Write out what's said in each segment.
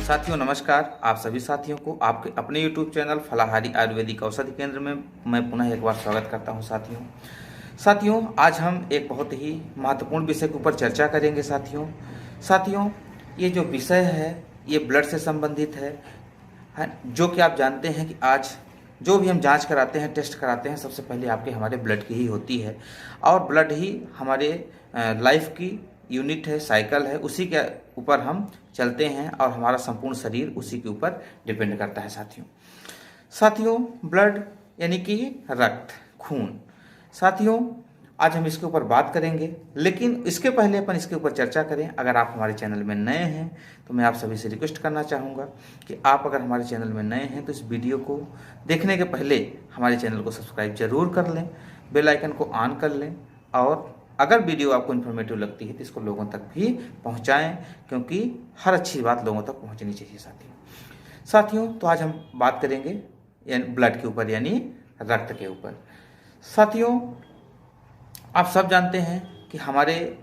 साथियों नमस्कार। आप सभी साथियों को आपके अपने YouTube चैनल फलाहारी आयुर्वेदिक औषधि केंद्र में मैं पुनः एक बार स्वागत करता हूं। साथियों आज हम एक बहुत ही महत्वपूर्ण विषय के ऊपर चर्चा करेंगे। साथियों ये जो विषय है ये ब्लड से संबंधित है। जो कि आप जानते हैं कि आज जो भी हम जांच कराते हैं, टेस्ट कराते हैं, सबसे पहले आपके हमारे ब्लड की ही होती है। और ब्लड ही हमारे लाइफ की यूनिट है, साइकिल है, उसी के ऊपर हम चलते हैं और हमारा संपूर्ण शरीर उसी के ऊपर डिपेंड करता है। साथियों ब्लड यानी कि रक्त, खून। साथियों आज हम इसके ऊपर बात करेंगे, लेकिन इसके पहले अपन इसके ऊपर चर्चा करें। अगर आप हमारे चैनल में नए हैं तो मैं आप सभी से रिक्वेस्ट करना चाहूँगा कि आप अगर हमारे चैनल में नए हैं तो इस वीडियो को देखने के पहले हमारे चैनल को सब्सक्राइब जरूर कर लें, बेल आइकन को ऑन कर लें, और अगर वीडियो आपको इन्फॉर्मेटिव लगती है तो इसको लोगों तक भी पहुंचाएं, क्योंकि हर अच्छी बात लोगों तक पहुंचनी चाहिए। साथियों तो आज हम बात करेंगे ब्लड के ऊपर यानी रक्त के ऊपर। साथियों आप सब जानते हैं कि हमारे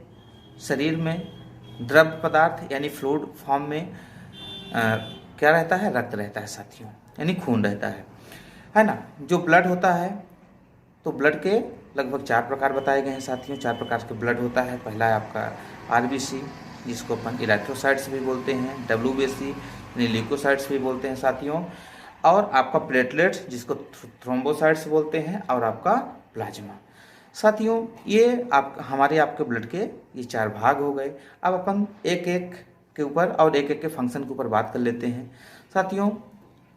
शरीर में द्रव पदार्थ यानी फ्लूइड फॉर्म में क्या रहता है? रक्त रहता है साथियों, यानी खून रहता है ना। जो ब्लड होता है तो ब्लड के लगभग 4 प्रकार बताए गए हैं साथियों। 4 प्रकार के ब्लड होता है। पहला है आपका आरबीसी, जिसको अपन इलेक्ट्रोसाइट्स भी बोलते हैं, डब्ल्यूबीसी यानी ल्यूकोसाइट्स भी बोलते हैं साथियों, और आपका प्लेटलेट्स जिसको थ्रोम्बोसाइट्स बोलते हैं, और आपका प्लाज्मा। साथियों ये आपके ब्लड के ये 4 भाग हो गए। अब अपन एक एक के ऊपर और एक एक के फंक्शन के ऊपर बात कर लेते हैं। साथियों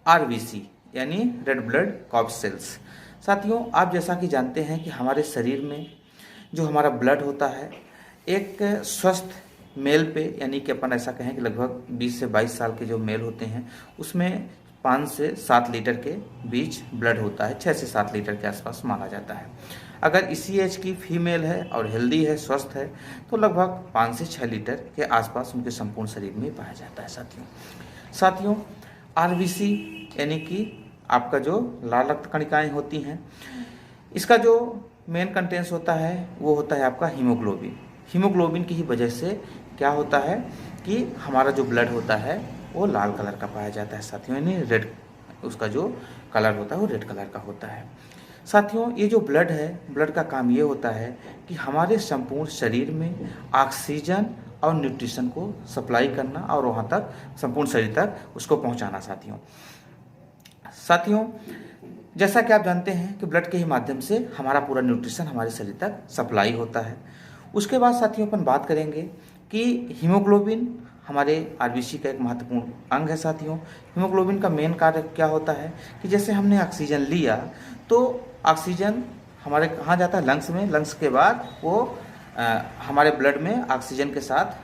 आरबीसी यानी रेड ब्लड कॉर्पस सेल्स। साथियों आप जैसा कि जानते हैं कि हमारे शरीर में जो हमारा ब्लड होता है, एक स्वस्थ मेल पे यानी कि अपन ऐसा कहें कि लगभग 20 से 22 साल के जो मेल होते हैं उसमें 5 से 7 लीटर के बीच ब्लड होता है। 6 से 7 लीटर के आसपास माना जाता है। अगर इसी एज की फीमेल है और हेल्दी है, स्वस्थ है, तो लगभग 5 से 6 लीटर के आसपास उनके संपूर्ण शरीर में पाया जाता है। साथियों आरबीसी यानी कि आपका जो लाल रक्त कणिकाएं होती हैं, इसका जो मेन कंटेंट्स होता है वो होता है आपका हीमोग्लोबिन। हीमोग्लोबिन की ही वजह से क्या होता है कि हमारा जो ब्लड होता है वो लाल कलर का पाया जाता है साथियों, यानी रेड, उसका जो कलर होता है वो रेड कलर का होता है। साथियों ये जो ब्लड है, ब्लड का काम ये होता है कि हमारे संपूर्ण शरीर में ऑक्सीजन और न्यूट्रिशन को सप्लाई करना और वहाँ तक संपूर्ण शरीर तक उसको पहुँचाना। साथियों जैसा कि आप जानते हैं कि ब्लड के ही माध्यम से हमारा पूरा न्यूट्रिशन हमारे शरीर तक सप्लाई होता है। उसके बाद साथियों अपन बात करेंगे कि हीमोग्लोबिन हमारे आरबीसी का एक महत्वपूर्ण अंग है। साथियों हीमोग्लोबिन का मेन कार्य क्या होता है कि जैसे हमने ऑक्सीजन लिया तो ऑक्सीजन हमारे कहाँ जाता है? लंग्स में। लंग्स के बाद वो हमारे ब्लड में ऑक्सीजन के साथ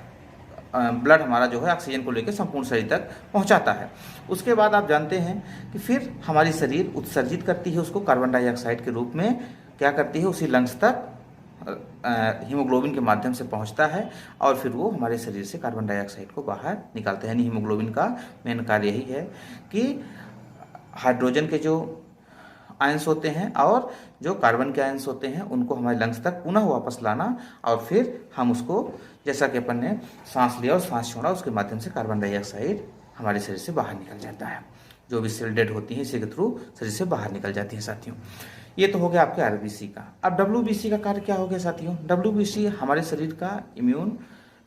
ब्लड हमारा जो है ऑक्सीजन को लेकर संपूर्ण शरीर तक पहुंचाता है। उसके बाद आप जानते हैं कि फिर हमारी शरीर उत्सर्जित करती है उसको कार्बन डाइऑक्साइड के रूप में। क्या करती है? उसी लंग्स तक हीमोग्लोबिन के माध्यम से पहुंचता है और फिर वो हमारे शरीर से कार्बन डाइऑक्साइड को बाहर निकालते हैं। यानी हीमोग्लोबिन का मेन कार्य यही है कि हाइड्रोजन के जो आयंस होते हैं और जो कार्बन के आयंस होते हैं उनको हमारे लंग्स तक पुनः वापस लाना, और फिर हम उसको जैसा कि अपन ने सांस लिया और सांस छोड़ा, उसके माध्यम से कार्बन डाइऑक्साइड हमारे शरीर से बाहर निकल जाता है। जो भी सेल डेड होती है इसी के थ्रू शरीर से बाहर निकल जाती है। साथियों ये तो हो गया आपके आरबीसी का। अब डब्ल्यूबीसी का कार्य क्या हो गया साथियों? डब्ल्यूबीसी हमारे शरीर का इम्यून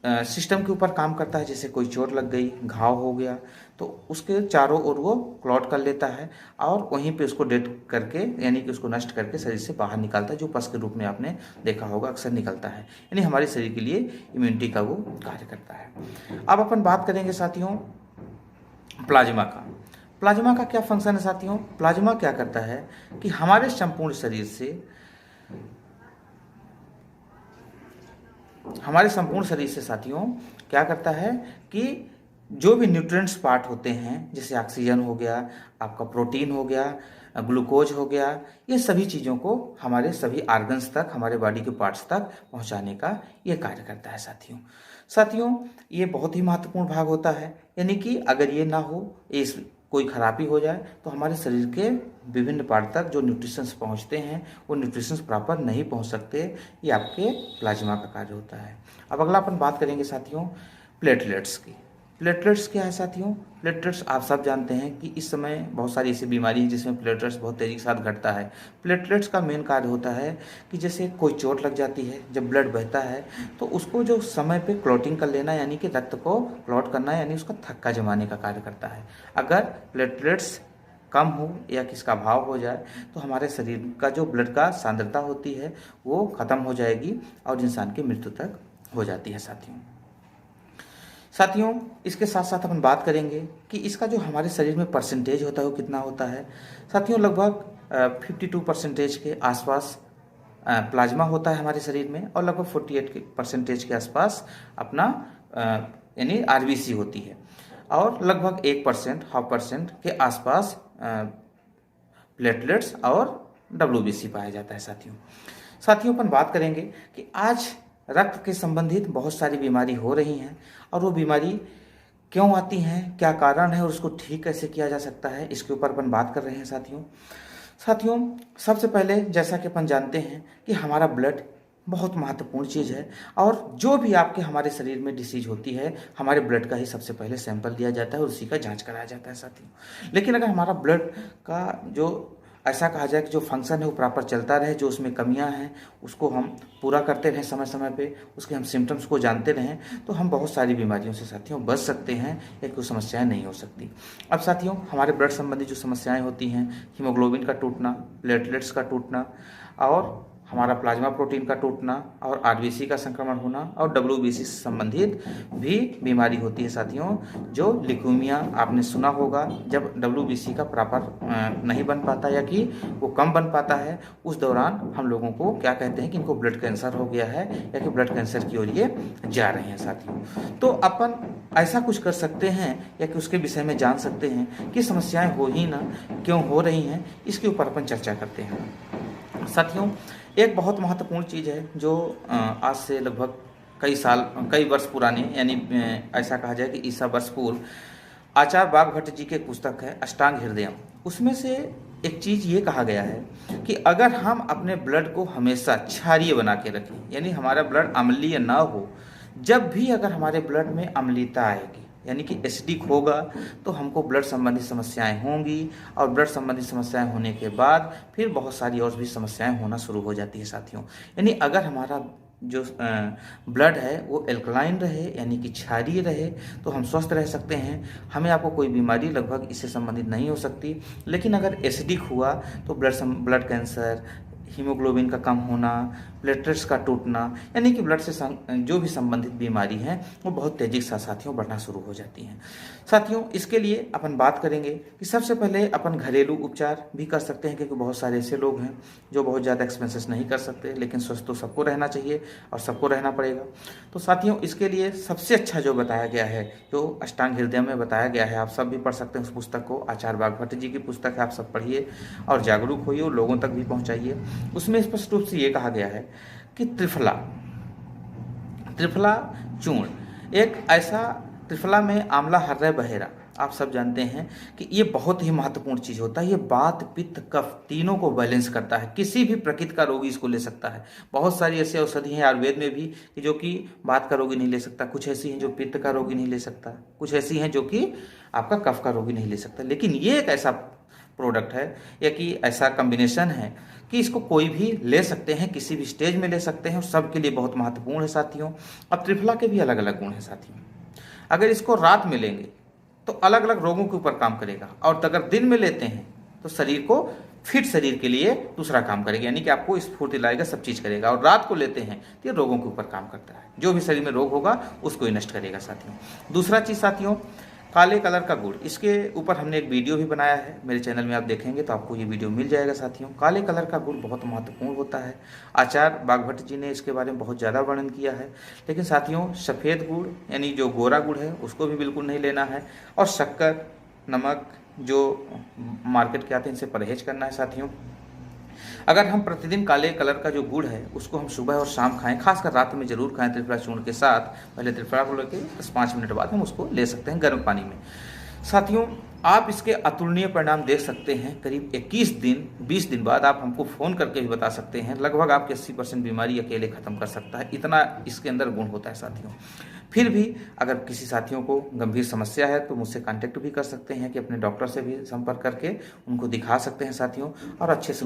सिस्टम के ऊपर काम करता है। जैसे कोई चोट लग गई, घाव हो गया, तो उसके चारों ओर वो क्लॉट कर लेता है और वहीं पे उसको डेड करके यानी कि उसको नष्ट करके शरीर से बाहर निकालता है, जो पस के रूप में आपने देखा होगा अक्सर निकलता है। यानी हमारे शरीर के लिए इम्यूनिटी का वो कार्य करता है। अब अपन बात करेंगे साथियों प्लाज्मा का। प्लाज्मा का क्या फंक्शन है साथियों? प्लाज्मा क्या करता है कि हमारे संपूर्ण शरीर से साथियों क्या करता है कि जो भी न्यूट्रिएंट्स पार्ट होते हैं, जैसे ऑक्सीजन हो गया, आपका प्रोटीन हो गया, ग्लूकोज हो गया, ये सभी चीज़ों को हमारे सभी ऑर्गन्स तक, हमारे बॉडी के पार्ट्स तक पहुंचाने का ये कार्य करता है साथियों ये बहुत ही महत्वपूर्ण भाग होता है। यानी कि अगर ये ना हो, इस कोई खराबी हो जाए तो हमारे शरीर के विभिन्न पार्ट तक जो न्यूट्रिशंस पहुंचते हैं वो न्यूट्रिशंस प्रॉपर नहीं पहुंच सकते। ये आपके प्लाज्मा का कार्य होता है। अब अगला अपन बात करेंगे साथियों प्लेटलेट्स की। प्लेटलेट्स क्या है साथियों? प्लेटलेट्स आप सब जानते हैं कि इस समय बहुत सारी ऐसी बीमारी है जिसमें प्लेटलेट्स बहुत तेज़ी के साथ घटता है। प्लेटलेट्स का मेन कार्य होता है कि जैसे कोई चोट लग जाती है, जब ब्लड बहता है तो उसको जो समय पे क्लॉटिंग कर लेना, यानी कि रक्त को क्लॉट करना, यानी उसका थक्का जमाने का कार्य करता है। अगर प्लेटलेट्स कम हो या किसका अभाव हो जाए तो हमारे शरीर का जो ब्लड का सांद्रता होती है वो ख़त्म हो जाएगी और इंसान की मृत्यु तक हो जाती है साथियों, इसके साथ साथ अपन बात करेंगे कि इसका जो हमारे शरीर में परसेंटेज होता है वो कितना होता है। साथियों, लगभग 52% के आसपास प्लाज्मा होता है हमारे शरीर में और लगभग 48% के आसपास अपना यानी आरबीसी होती है और लगभग 1% 0.5% के आसपास प्लेटलेट्स और डब्ल्यूबीसी पाया जाता है साथियों, अपन बात करेंगे कि आज रक्त के संबंधित बहुत सारी बीमारी हो रही हैं और वो बीमारी क्यों आती हैं, क्या कारण है और उसको ठीक कैसे किया जा सकता है, इसके ऊपर अपन बात कर रहे हैं साथियों, सबसे पहले जैसा कि अपन जानते हैं कि हमारा ब्लड बहुत महत्वपूर्ण चीज़ है और जो भी आपके हमारे शरीर में डिसीज होती है हमारे ब्लड का ही सबसे पहले सैंपल लिया जाता है और उसी का जांच कराया जाता है साथियों। लेकिन अगर हमारा ब्लड का जो ऐसा कहा जाए कि जो फंक्शन है वो प्रॉपर चलता रहे, जो उसमें कमियां हैं उसको हम पूरा करते रहें समय समय पे, उसके हम सिम्टम्स को जानते रहें तो हम बहुत सारी बीमारियों से साथियों बच सकते हैं या कोई समस्याएं नहीं हो सकती। अब साथियों, हमारे ब्लड संबंधी जो समस्याएं होती हैं, हीमोग्लोबिन का टूटना, प्लेटलेट्स का टूटना और हमारा प्लाज्मा प्रोटीन का टूटना और आरबीसी का संक्रमण होना और डब्ल्यूबीसी से संबंधित भी बीमारी होती है साथियों, जो ल्यूकेमिया आपने सुना होगा। जब डब्ल्यूबीसी का प्रॉपर नहीं बन पाता या कि वो कम बन पाता है उस दौरान हम लोगों को क्या कहते हैं कि इनको ब्लड कैंसर हो गया है या कि ब्लड कैंसर की ओर ये जा रहे हैं साथियों। तो अपन ऐसा कुछ कर सकते हैं या कि उसके विषय में जान सकते हैं कि समस्याएं हो ही ना, क्यों हो रही हैं, इसके ऊपर अपन चर्चा करते हैं साथियों। एक बहुत महत्वपूर्ण चीज़ है जो आज से लगभग कई वर्ष पुराने, यानी ऐसा कहा जाए कि ईसा वर्ष पूर्व आचार्य बागभट्ट जी की एक पुस्तक है अष्टांग हृदयम, उसमें से एक चीज़ ये कहा गया है कि अगर हम अपने ब्लड को हमेशा क्षारीय बना के रखें, यानी हमारा ब्लड अम्लीय ना हो, जब भी अगर हमारे ब्लड में अम्लीयता आएगी यानी कि एसिडिक होगा तो हमको ब्लड संबंधी समस्याएं होंगी और ब्लड संबंधी समस्याएं होने के बाद फिर बहुत सारी और भी समस्याएं होना शुरू हो जाती है साथियों। यानी अगर हमारा जो ब्लड है वो एल्कलाइन रहे यानी कि क्षारीय रहे तो हम स्वस्थ रह सकते हैं, हमें आपको कोई बीमारी लगभग इससे संबंधित नहीं हो सकती। लेकिन अगर एसिडिक हुआ तो ब्लड कैंसर, हीमोग्लोबिन का कम होना, प्लेटलेट्स का टूटना, यानी कि ब्लड से जो भी संबंधित बीमारी हैं वो बहुत तेजी से साथियों बढ़ना शुरू हो जाती हैं साथियों। इसके लिए अपन बात करेंगे कि सबसे पहले अपन घरेलू उपचार भी कर सकते हैं, क्योंकि बहुत सारे ऐसे लोग हैं जो बहुत ज़्यादा एक्सपेंसेस नहीं कर सकते, लेकिन स्वस्थ तो सबको रहना चाहिए और सबको रहना पड़ेगा। तो साथियों, इसके लिए सबसे अच्छा जो बताया गया है, जो अष्टांग हृदय में बताया गया है, आप सब भी पढ़ सकते हैं उस पुस्तक को, आचार्य बागभट्ट जी की पुस्तक है, आप सब पढ़िए और जागरूक होइए और लोगों तक भी पहुँचाइए। उसमें स्पष्ट रूप से ये कहा गया है कि त्रिफला चूर्ण, एक ऐसा त्रिफला में आंवला, हर्रा, बहेरा, आप सब जानते हैं कि ये बहुत ही महत्वपूर्ण चीज़ होता है। ये वात, पित्त, कफ तीनों को बैलेंस करता है। किसी भी प्रकृति का रोगी इसको ले सकता है। बहुत सारी ऐसी औषधि हैं आयुर्वेद में भी कि जो कि वात का रोगी नहीं ले सकता, कुछ ऐसी हैं जो पित्त का रोगी नहीं ले सकता, कुछ ऐसी हैं जो कि आपका कफ का रोगी नहीं ले सकता। लेकिन ये एक ऐसा प्रोडक्ट है या कि ऐसा कॉम्बिनेशन है कि इसको कोई भी ले सकते हैं, किसी भी स्टेज में ले सकते हैं और सबके लिए बहुत महत्वपूर्ण है साथियों। अब त्रिफला के भी अलग अलग गुण हैं साथियों। अगर इसको रात में लेंगे तो अलग अलग रोगों के ऊपर काम करेगा, और अगर दिन में लेते हैं तो शरीर को फिट शरीर के लिए दूसरा काम करेगा, यानी कि आपको स्फूर्ति लाएगा, सब चीज़ करेगा। और रात को लेते हैं तो ये रोगों के ऊपर काम करता है, जो भी शरीर में रोग होगा उसको ही नष्ट करेगा साथियों। दूसरा चीज़ साथियों, काले कलर का गुड़, इसके ऊपर हमने एक वीडियो भी बनाया है, मेरे चैनल में आप देखेंगे तो आपको ये वीडियो मिल जाएगा साथियों। काले कलर का गुड़ बहुत महत्वपूर्ण होता है। आचार्य बागभट्ट जी ने इसके बारे में बहुत ज़्यादा वर्णन किया है। लेकिन साथियों, सफ़ेद गुड़ यानी जो गोरा गुड़ है उसको भी बिल्कुल नहीं लेना है, और शक्कर, नमक जो मार्केट के आते हैं इनसे परहेज करना है साथियों। अगर हम प्रतिदिन काले कलर का जो गुड़ है उसको हम सुबह और शाम खाएं, खासकर रात में जरूर खाएं त्रिफला चूर्ण के साथ। पहले त्रिफला को लेके 5 मिनट बाद हम उसको ले सकते हैं गर्म पानी में साथियों। आप इसके अतुलनीय परिणाम देख सकते हैं। करीब 20 दिन बाद आप हमको फ़ोन करके भी बता सकते हैं। लगभग आपकी 80% बीमारी अकेले ख़त्म कर सकता है, इतना इसके अंदर गुण होता है साथियों। फिर भी अगर किसी साथियों को गंभीर समस्या है तो मुझसे कांटेक्ट भी कर सकते हैं कि अपने डॉक्टर से भी संपर्क करके उनको दिखा सकते हैं साथियों, और अच्छे से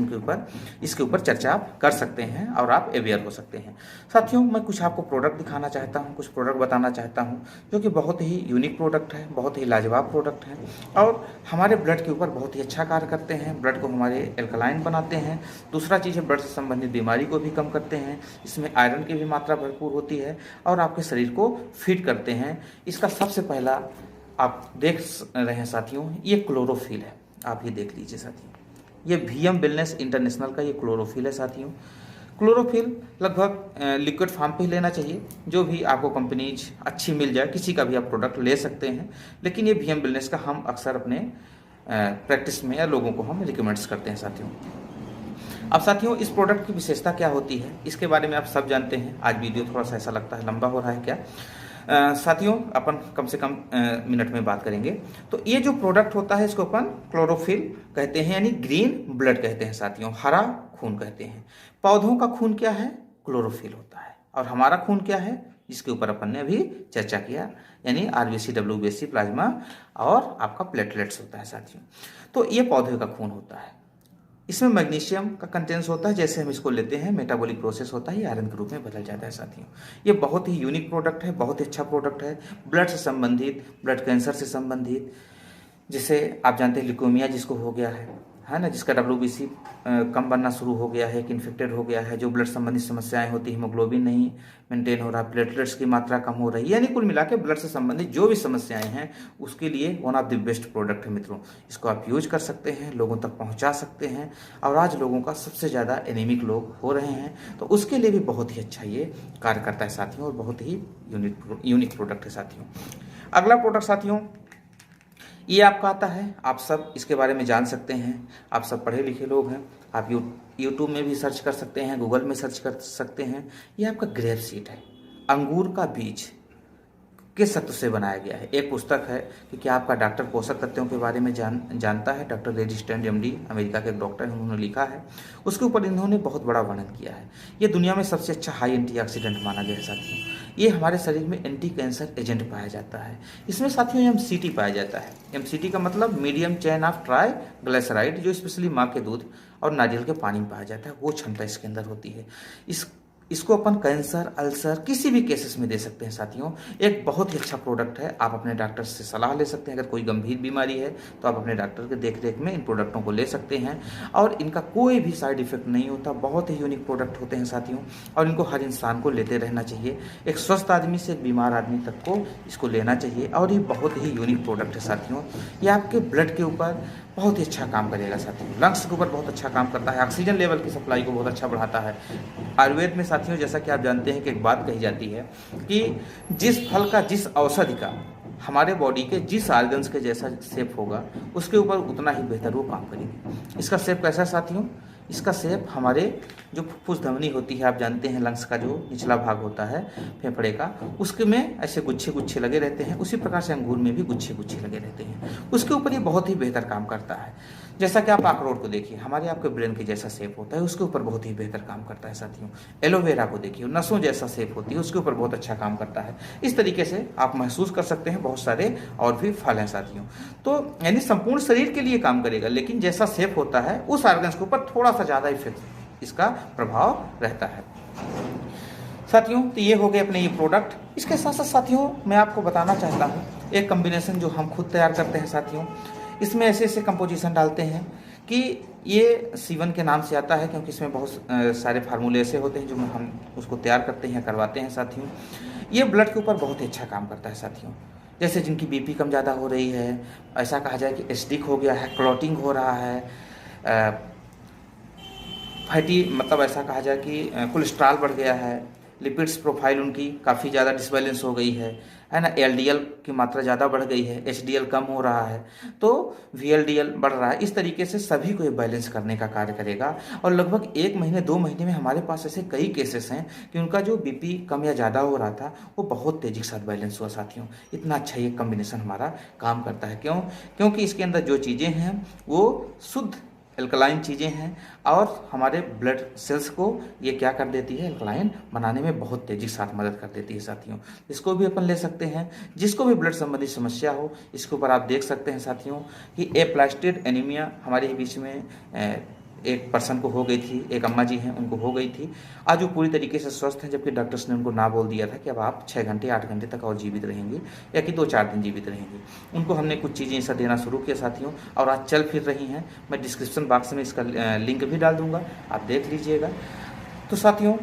इसके ऊपर चर्चा आप कर सकते हैं और आप अवेयर हो सकते हैं। साथियों, मैं कुछ आपको प्रोडक्ट दिखाना चाहता हूँ, कुछ प्रोडक्ट बताना चाहता हूँ जो कि बहुत ही यूनिक प्रोडक्ट है, बहुत ही लाजवाब प्रोडक्ट है और हमारे ब्लड के ऊपर बहुत ही अच्छा कार्य करते हैं। ब्लड को हमारे एल्कलाइन बनाते हैं। दूसरा चीज़ है, ब्लड से संबंधित बीमारी को भी कम करते हैं। इसमें आयरन की भी मात्रा भरपूर होती है और आपके शरीर को फिट करते हैं। इसका सबसे पहला आप देख रहे हैं साथियों, ये क्लोरोफिल है। आप ये देख लीजिए साथियों, ये वीएम वेलनेस इंटरनेशनल का ये क्लोरोफिल है साथियों। क्लोरोफिल लगभग लिक्विड फॉर्म पे ही लेना चाहिए। जो भी आपको कंपनीज अच्छी मिल जाए, किसी का भी आप प्रोडक्ट ले सकते हैं, लेकिन ये वीएम वेलनेस का हम अक्सर अपने प्रैक्टिस में या लोगों को हम रिकमेंड्स करते हैं साथियों। अब साथियों, इस प्रोडक्ट की विशेषता क्या होती है इसके बारे में आप सब जानते हैं। आज वीडियो थोड़ा सा ऐसा लगता है लंबा हो रहा है क्या, साथियों अपन कम से कम मिनट में बात करेंगे। तो ये जो प्रोडक्ट होता है इसको अपन क्लोरोफिल कहते हैं, यानी ग्रीन ब्लड कहते हैं साथियों, हरा खून कहते हैं। पौधों का खून क्या है? क्लोरोफिल होता है। और हमारा खून क्या है, जिसके ऊपर अपन ने अभी चर्चा किया, यानी आरबीसी, डब्ल्यूबीसी, प्लाज्मा और आपका प्लेटलेट्स होता है साथियों। तो ये पौधे का खून होता है। इसमें मैग्नीशियम का कंटेंस होता है। जैसे हम इसको लेते हैं, मेटाबॉलिक प्रोसेस होता है, ये आयरन के रूप में बदल जाता है साथियों। ये बहुत ही यूनिक प्रोडक्ट है, बहुत ही अच्छा प्रोडक्ट है। ब्लड से संबंधित, ब्लड कैंसर से संबंधित, जैसे आप जानते हैं ल्यूकेमिया जिसको हो गया है ना, जिसका डब्ल्यूबीसी कम बनना शुरू हो गया है, कि इन्फेक्टेड हो गया है, जो ब्लड संबंधित समस्याएं होती, हीमोग्लोबिन नहीं मेंटेन हो रहा, प्लेटलेट्स की मात्रा कम हो रही है, यानी कुल मिला के ब्लड से संबंधित जो भी समस्याएं हैं उसके लिए one of the best product है मित्रों। इसको आप यूज कर सकते हैं, लोगों तक पहुंचा सकते हैं। और आज लोगों का सबसे ज़्यादा एनीमिक लोग हो रहे हैं, तो उसके लिए भी बहुत ही अच्छा ये कार्य करता है साथियों, और बहुत ही यूनिक प्रोडक्ट है साथियों। अगला प्रोडक्ट साथियों, ये आपका आता है, आप सब इसके बारे में जान सकते हैं। आप सब पढ़े लिखे लोग हैं, आप यूट्यूब में भी सर्च कर सकते हैं, गूगल में सर्च कर सकते हैं। ये आपका ग्रेप सीड है, अंगूर का बीज किस तत्व से बनाया गया है। एक पुस्तक है कि क्या आपका डॉक्टर पोषक तत्वों के बारे में जानता है। Doctor ready stand MD, America के एक डॉक्टर हैं, उन्होंने लिखा है। उसके ऊपर इन्होंने बहुत बड़ा वर्णन किया है। ये दुनिया में सबसे अच्छा हाई एंटीऑक्सीडेंट माना गया है साथियों। ये हमारे शरीर में एंटी कैंसर एजेंट पाया जाता है। इसमें साथियों एमसीटी पाया जाता है। एमसीटी का मतलब medium chain of try glyceride, जो स्पेशली माँ के दूध और नारियल के पानी में पाया जाता है, वो क्षमता इसके अंदर होती है। इसको अपन कैंसर, अल्सर, किसी भी केसेस में दे सकते हैं साथियों। एक बहुत ही अच्छा प्रोडक्ट है। आप अपने डॉक्टर से सलाह ले सकते हैं। अगर कोई गंभीर बीमारी है तो आप अपने डॉक्टर के देखरेख में इन प्रोडक्टों को ले सकते हैं, और इनका कोई भी साइड इफेक्ट नहीं होता। बहुत ही यूनिक प्रोडक्ट होते हैं साथियों, और इनको हर इंसान को लेते रहना चाहिए। एक स्वस्थ आदमी से एक बीमार आदमी तक को इसको लेना चाहिए, और ये बहुत ही यूनिक प्रोडक्ट है साथियों। ये आपके ब्लड के ऊपर बहुत ही अच्छा काम करेगा साथियों। लंग्स के ऊपर बहुत अच्छा काम करता है, ऑक्सीजन लेवल की सप्लाई को बहुत अच्छा बढ़ाता है। आयुर्वेद में साथियों, जैसा कि आप जानते हैं कि एक बात कही जाती है कि जिस फल का, जिस औषधि का हमारे बॉडी के जिस ऑर्गन्स के जैसा शेप होगा, उसके ऊपर उतना ही बेहतर वो काम करेगी। इसका शेप कैसा है साथियों? इसका शेप हमारे जो फुफ्फुस धमनी होती है, आप जानते हैं लंग्स का जो निचला भाग होता है फेफड़े का, उसके में ऐसे गुच्छे गुच्छे लगे रहते हैं। उसी प्रकार से अंगूर में भी गुच्छे गुच्छे लगे रहते हैं। उसके ऊपर ये बहुत ही बेहतर काम करता है। जैसा कि आप अखरोट को देखिए, हमारे आपके ब्रेन के जैसा शेप होता है, उसके ऊपर बहुत ही बेहतर काम करता है साथियों। एलोवेरा को देखिए, नसों जैसा शेप होती है, उसके ऊपर बहुत अच्छा काम करता है। इस तरीके से आप महसूस कर सकते हैं बहुत सारे और भी फल हैं साथियों। तो यानी संपूर्ण शरीर के लिए काम करेगा, लेकिन जैसा शेप होता है उस ऑर्गन्स के ऊपर थोड़ा सा ज़्यादा इफेक्ट इसका प्रभाव रहता है साथियों। तो ये हो गए अपने ये प्रोडक्ट। इसके साथ साथ साथियों मैं आपको बताना चाहता हूँ एक कम्बिनेशन जो हम खुद तैयार करते हैं साथियों। इसमें ऐसे ऐसे कंपोजिशन डालते हैं कि ये सीवन के नाम से आता है, क्योंकि इसमें बहुत सारे फार्मूले ऐसे होते हैं जो हम उसको तैयार करते हैं, करवाते हैं साथियों। ये ब्लड के ऊपर बहुत ही अच्छा काम करता है साथियों। जैसे जिनकी बीपी कम ज़्यादा हो रही है, ऐसा कहा जाए कि एसिडिक हो गया है, क्लॉटिंग हो रहा है, फैटी मतलब ऐसा कहा जाए कि कोलेस्ट्रॉल बढ़ गया है, लिपिड्स प्रोफाइल उनकी काफ़ी ज़्यादा डिसबैलेंस हो गई है ना, एलडीएल की मात्रा ज़्यादा बढ़ गई है, एचडीएल कम हो रहा है, तो वीएलडीएल बढ़ रहा है। इस तरीके से सभी को ये बैलेंस करने का कार्य करेगा। और लगभग 1 महीने 2 महीने में हमारे पास ऐसे कई केसेस हैं कि उनका जो बीपी कम या ज़्यादा हो रहा था वो बहुत तेज़ी के साथ बैलेंस हुआ साथियों। इतना अच्छा ये कम्बिनेशन हमारा काम करता है। क्योंकि इसके अंदर जो चीज़ें हैं वो शुद्ध एल्कलाइन चीज़ें हैं और हमारे ब्लड सेल्स को ये क्या कर देती है, एल्कलाइन बनाने में बहुत तेज़ी के साथ मदद कर देती है साथियों। इसको भी अपन ले सकते हैं। जिसको भी ब्लड संबंधी समस्या हो, इसके ऊपर आप देख सकते हैं साथियों कि एप्लास्टिड एनीमिया हमारे बीच में एक पर्सन को हो गई थी, एक अम्मा जी हैं, उनको हो गई थी। आज वो पूरी तरीके से स्वस्थ हैं, जबकि डॉक्टर्स ने उनको ना बोल दिया था कि अब आप 6 घंटे 8 घंटे तक और जीवित रहेंगे या कि 2-4 दिन जीवित रहेंगे। उनको हमने कुछ चीज़ें ऐसा देना शुरू किया साथियों, और आज चल फिर रही हैं। मैं डिस्क्रिप्शन बॉक्स में इसका लिंक भी डाल दूँगा, आप देख लीजिएगा। तो साथियों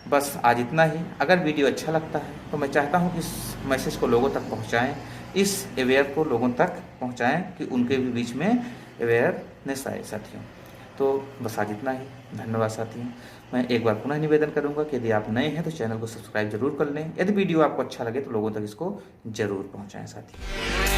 बस आज इतना ही। अगर वीडियो अच्छा लगता है तो मैं चाहता हूँ कि इस मैसेज को लोगों तक पहुँचाएँ, इस अवेयर को लोगों तक पहुँचाएँ कि उनके भी बीच में अवेयरनेस आए साथियों। तो बस आज इतना ही। धन्यवाद साथियों। मैं एक बार पुनः निवेदन करूंगा कि यदि आप नए हैं तो चैनल को सब्सक्राइब जरूर कर लें। यदि वीडियो आपको अच्छा लगे तो लोगों तक इसको जरूर पहुंचाएं साथियों।